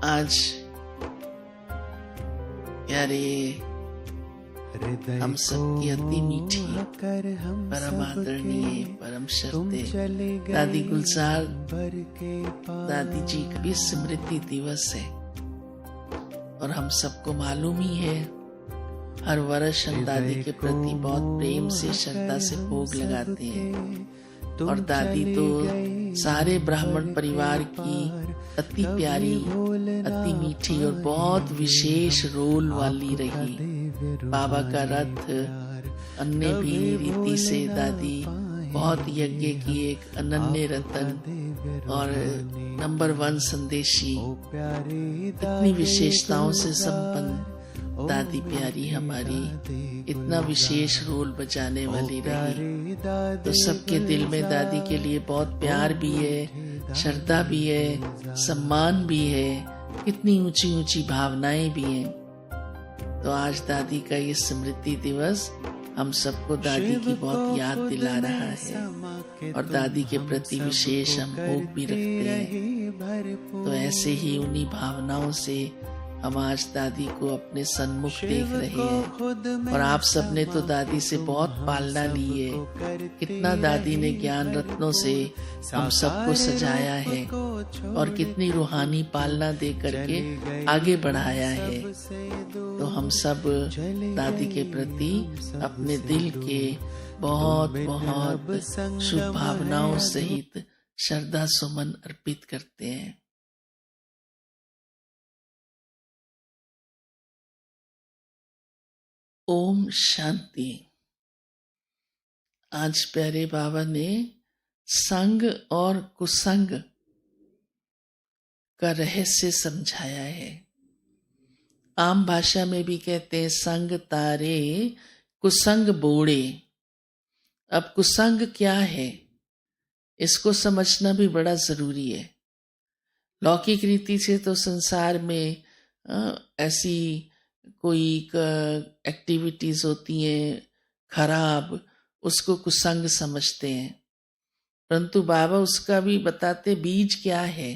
आज प्यारे हम सबकी अति मीठी परम आदरणीय परम श्रद्धेय दादी गुलजार दादी जी का भी स्मृति दिवस है और हम सबको मालूम ही है हर वर्ष हम दादी के प्रति बहुत प्रेम से श्रद्धा से भोग लगाते हैं और दादी तो सारे ब्राह्मण परिवार की अति प्यारी अति मीठी और बहुत विशेष रोल वाली रही। बाबा का रथ अन्य भी रीति से दादी बहुत यज्ञ की एक अनन्य रतन और नंबर 1 संदेशी इतनी विशेषताओं से संपन्न दादी प्यारी हमारी इतना विशेष रोल बजाने वाली रही। तो सबके दिल में दादी के लिए बहुत प्यार भी है, श्रद्धा भी है, सम्मान भी है, कितनी ऊंची ऊंची भावनाएं भी हैं। तो आज दादी का ये स्मृति दिवस हम सबको दादी की बहुत याद दिला रहा है और दादी के प्रति विशेष हम भोग भी रखते हैं। तो ऐसे ही उन्हीं भावनाओं से हम आज दादी को अपने सन्मुख देख रहे हैं और आप सबने तो दादी से बहुत पालना ली है। कितना दादी ने ज्ञान रत्नों से हम सबको सजाया है और कितनी रूहानी पालना दे करके आगे बढ़ाया है। तो हम सब दादी के प्रति अपने दिल के बहुत बहुत शुभ भावनाओं सहित श्रद्धा सुमन अर्पित करते हैं। ओम शांति। आज प्यारे बाबा ने संग और कुसंग का रहस्य समझाया है। आम भाषा में भी कहते हैं संग तारे कुसंग बोड़े। अब कुसंग क्या है इसको समझना भी बड़ा जरूरी है। लौकिक रीति से तो संसार में ऐसी कोई एक्टिविटीज होती हैं खराब, उसको कुसंग समझते हैं, परंतु बाबा उसका भी बताते बीज क्या है।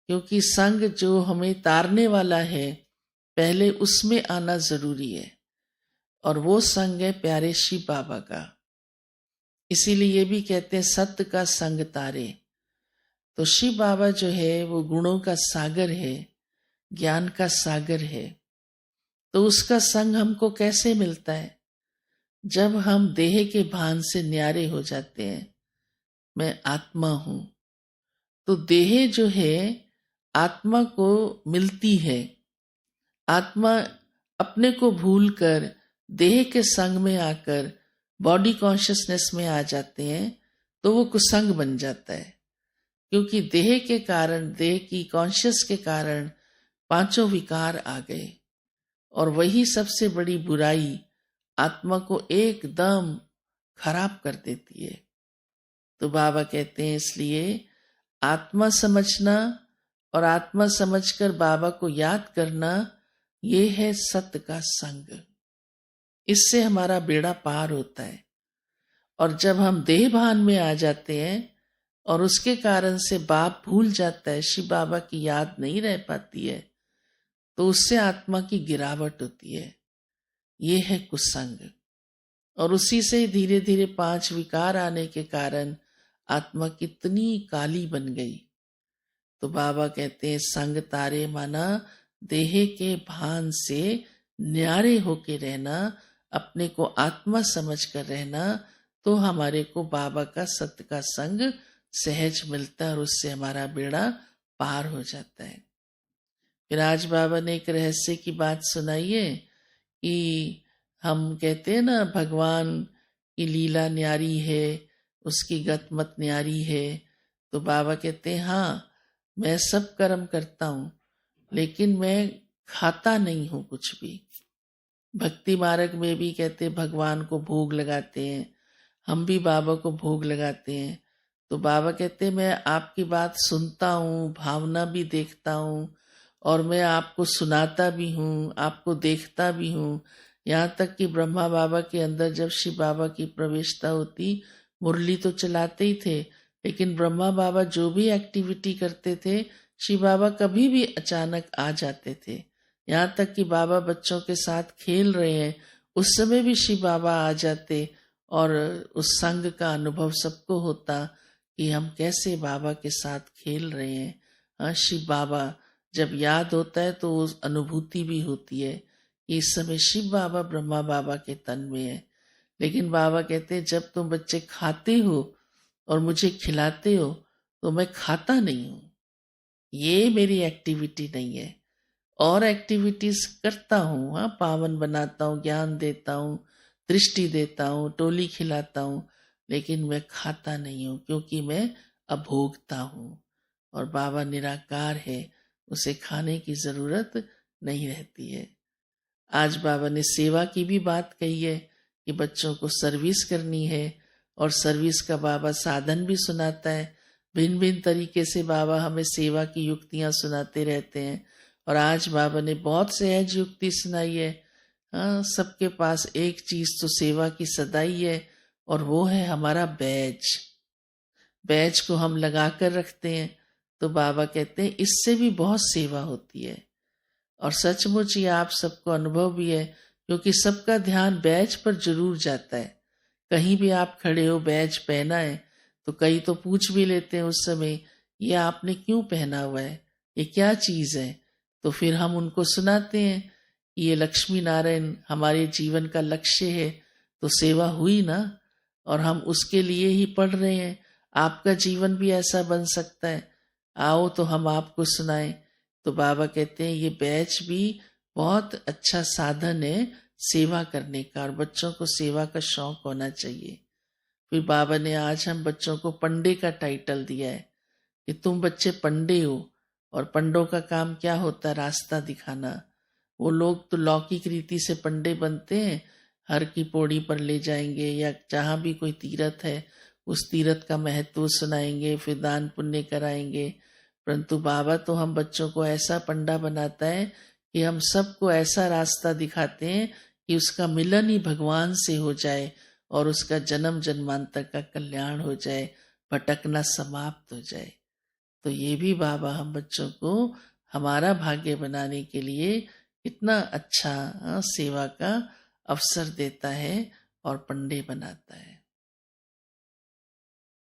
क्योंकि संग जो हमें तारने वाला है पहले उसमें आना जरूरी है और वो संग है प्यारे शिव बाबा का। इसीलिए ये भी कहते हैं सत्य का संग तारे। तो शिव बाबा जो है वो गुणों का सागर है, ज्ञान का सागर है। तो उसका संग हमको कैसे मिलता है? जब हम देह के भान से न्यारे हो जाते हैं, मैं आत्मा हूं, तो देह जो है आत्मा को मिलती है। आत्मा अपने को भूलकर देह के संग में आकर बॉडी कॉन्शियसनेस में आ जाते हैं, तो वो कुसंग बन जाता है। क्योंकि देह के कारण, देह की कॉन्शियस के कारण 5 विकार आ गए और वही सबसे बड़ी बुराई आत्मा को एकदम खराब कर देती है। तो बाबा कहते हैं इसलिए आत्मा समझना और आत्मा समझकर बाबा को याद करना, ये है सत्य का संग। इससे हमारा बेड़ा पार होता है। और जब हम देह भान में आ जाते हैं और उसके कारण से बाप भूल जाता है, शिव बाबा की याद नहीं रह पाती है, तो उससे आत्मा की गिरावट होती है। ये है कुसंग। और उसी से धीरे धीरे 5 विकार आने के कारण आत्मा कितनी काली बन गई। तो बाबा कहते हैं संग तारे माना देह के भान से न्यारे होके रहना, अपने को आत्मा समझ कर रहना, तो हमारे को बाबा का सत्य का संग सहज मिलता है और उससे हमारा बेड़ा पार हो जाता है। फिर आज बाबा ने एक रहस्य की बात सुनाई है कि हम कहते हैं ना भगवान की लीला न्यारी है, उसकी गतमत न्यारी है। तो बाबा कहते हैं हाँ, मैं सब कर्म करता हूँ लेकिन मैं खाता नहीं हूँ कुछ भी। भक्ति मार्ग में भी कहते भगवान को भोग लगाते हैं, हम भी बाबा को भोग लगाते हैं। तो बाबा कहते मैं आपकी बात सुनता हूँ, भावना भी देखता हूँ और मैं आपको सुनाता भी हूँ, आपको देखता भी हूँ। यहाँ तक कि ब्रह्मा बाबा के अंदर जब शिव बाबा की प्रवेशता होती, मुरली तो चलाते ही थे, लेकिन ब्रह्मा बाबा जो भी एक्टिविटी करते थे श्री बाबा कभी भी अचानक आ जाते थे। यहाँ तक कि बाबा बच्चों के साथ खेल रहे हैं उस समय भी श्री बाबा आ जाते और उस संग का अनुभव सबको होता कि हम कैसे बाबा के साथ खेल रहे हैं। हाँ, श्री बाबा जब याद होता है तो उस अनुभूति भी होती है कि इस समय शिव बाबा ब्रह्मा बाबा के तन में है। लेकिन बाबा कहते हैं जब तुम बच्चे खाते हो और मुझे खिलाते हो तो मैं खाता नहीं हूँ, ये मेरी एक्टिविटी नहीं है। और एक्टिविटीज करता हूँ, हाँ, पावन बनाता हूँ, ज्ञान देता हूँ, दृष्टि देता हूँ, टोली खिलाता हूँ, लेकिन मैं खाता नहीं हूँ क्योंकि मैं अभोगता हूँ। और बाबा निराकार है, उसे खाने की जरूरत नहीं रहती है। आज बाबा ने सेवा की भी बात कही है कि बच्चों को सर्विस करनी है और सर्विस का बाबा साधन भी सुनाता है। भिन्न भिन्न तरीके से बाबा हमें सेवा की युक्तियां सुनाते रहते हैं और आज बाबा ने बहुत सहज युक्ति सुनाई है। हाँ, सबके पास एक चीज तो सेवा की सदाई है और वो है हमारा बैज। बैज को हम लगा कर रखते हैं तो बाबा कहते हैं इससे भी बहुत सेवा होती है। और सचमुच ये आप सबको अनुभव भी है क्योंकि सबका ध्यान बैज पर जरूर जाता है। कहीं भी आप खड़े हो बैज पहना है तो कई तो पूछ भी लेते हैं उस समय ये आपने क्यों पहना हुआ है, ये क्या चीज है। तो फिर हम उनको सुनाते हैं कि ये लक्ष्मी नारायण हमारे जीवन का लक्ष्य है। तो सेवा हुई ना, और हम उसके लिए ही पढ़ रहे हैं। आपका जीवन भी ऐसा बन सकता है, आओ तो हम आपको सुनाएं। तो बाबा कहते हैं ये बैच भी बहुत अच्छा साधन है सेवा करने का और बच्चों को सेवा का शौक होना चाहिए। फिर बाबा ने आज हम बच्चों को पंडे का टाइटल दिया है कि तुम बच्चे पंडे हो। और पंडों का काम क्या होता है, रास्ता दिखाना। वो लोग तो लौकिक रीति से पंडे बनते हैं, हर की पौड़ी पर ले जाएंगे या जहाँ भी कोई तीर्थ है उस तीर्थ का महत्व सुनाएंगे, फिर दान पुण्य कराएंगे। परंतु बाबा तो हम बच्चों को ऐसा पंडा बनाता है कि हम सबको ऐसा रास्ता दिखाते हैं कि उसका मिलन ही भगवान से हो जाए और उसका जन्म जन्मांतर का कल्याण हो जाए, भटकना समाप्त हो जाए। तो ये भी बाबा हम बच्चों को हमारा भाग्य बनाने के लिए कितना अच्छा सेवा का अवसर देता है और पंडे बनाता है।